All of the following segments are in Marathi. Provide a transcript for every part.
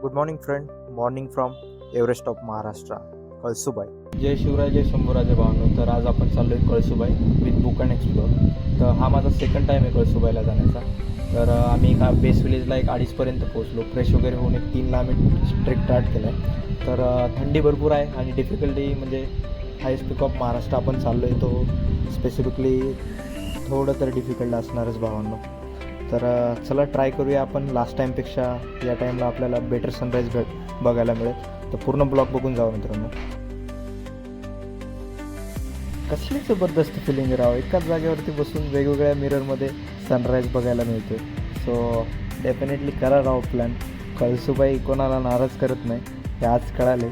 Good morning friend. Morning from Everest of Maharashtra, Kalsubai. जय शिवराय, जय शंभूराजे भावांनो. तर आज आपण चाललो आहे Kalsubai with book and explore. तर हा माझा सेकंड टाईम आहे कळसुबाईला जाण्याचा. तर आम्ही एका बेस विलेजला 1:30पर्यंत पोहोचलो. फ्रेश वगैरे होऊन 3ला आम्ही ट्रेक स्टार्ट केला आहे. तर थंडी भरपूर आहे आणि डिफिकल्टी म्हणजे हायस्ट पीक ऑफ महाराष्ट्र आपण चाललो आहे, तो स्पेसिफिकली थोडं तर डिफिकल्ट असणारच भावांनो. तर चला ट्राय करूया आपण. लास्ट टाईमपेक्षा या टाईमला आपल्याला बेटर सनराईज बघायला मिळेल. तर पूर्ण ब्लॉग बघून जाऊ मित्रांनो. कसली जबरदस्त फिलिंग राव, एकाच जागेवरती बसून वेगवेगळ्या मिररमध्ये सनराईज बघायला मिळतो. सो डेफिनेटली करा राव प्लॅन. कळसुबाई कोणाला नाराज करत नाही, हे आज कळाले.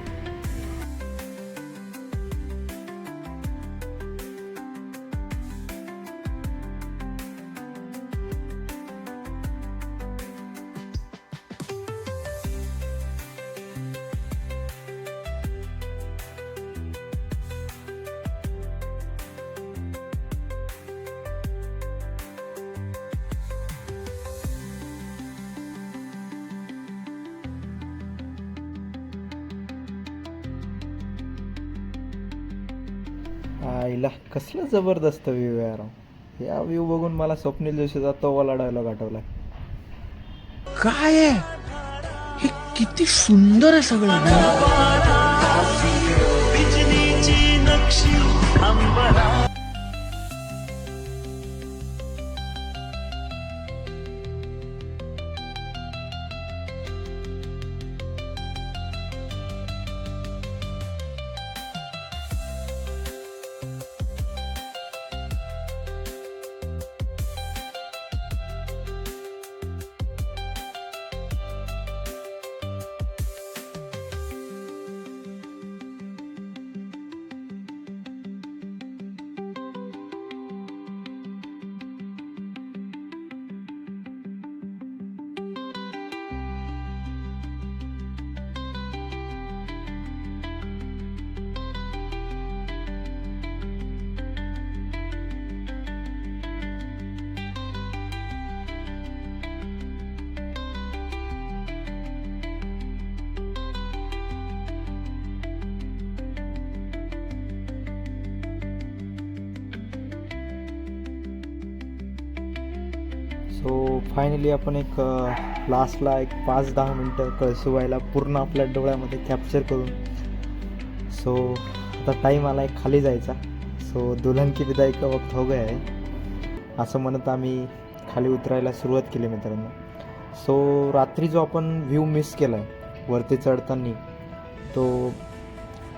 आईला कसलं जबरदस्त व्ह्यू आहे राव. या व्ह्यू बघून मला स्वप्नील जोशीचा तो वाला डायलॉग आठवला. काय आहे हे, किती सुंदर आहे सगळं. सो फायनली आपण एक लास्टला 5-10 मिनटं कळसुबाईला पूर्ण आपल्या डोळ्यामध्ये कॅप्चर करून, सो आता टाईम आला आहे खाली जायचा. सो दुल्हन की विदाई का वक्त हो गया आहे असं म्हणत आम्ही खाली उतरायला सुरुवात केली मित्रांनो. सो रात्री जो आपण व्ह्यू मिस केला आहे वरती चढताना, तो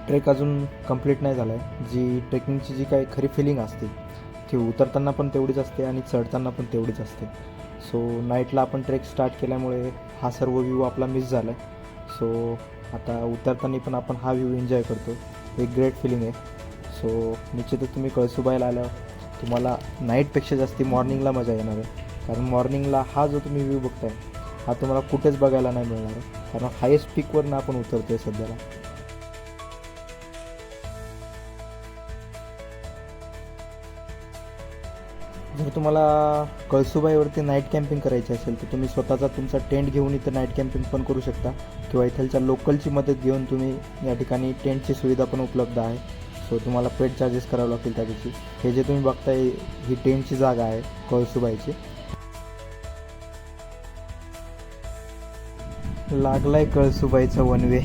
ट्रेक अजून कंप्लीट नाही झाला आहे. जी ट्रेकिंगची जी काही खरी फिलिंग असते ती उतरताना पण तेवढीच असते आणि चढताना पण तेवढीच असते. सो नाईटला आपण ट्रेक स्टार्ट केल्यामुळे हा सर्व व्ह्यू आपला मिस झाला आहे. सो आता उतरताना पण आपण हा व्ह्यू एन्जॉय करतो. एक ग्रेट फिलिंग आहे. सो निश्चितच तुम्ही कळसुबाईला आल्यावर तुम्हाला नाईटपेक्षा जास्ती मॉर्निंगला मजा येणार आहे. कारण मॉर्निंगला हा जो तुम्ही व्ह्यू बघताय हा तुम्हाला कुठेच बघायला नाही मिळणार आहे. कारण हायेस्ट पीकवरनं आपण उतरतो आहे सध्याला. जर तुम्हाला कळसुबाईवरती नाईट कॅम्पिंग करायची असेल तर तुम्ही स्वतःचा तुमचा टेंट घेऊन इथं नाईट कॅम्पिंग पण करू शकता, किंवा इथलच्या लोकलची मदत घेऊन तुम्ही या ठिकाणी टेंटची सुविधा पण उपलब्ध आहे. सो तुम्हाला पेड चार्जेस करावे लागतील त्या दिवशी. हे जे तुम्ही बघताय ही टेंटची जागा आहे कळसुबाईची. लागलाय कळसुबाईचा वन वे.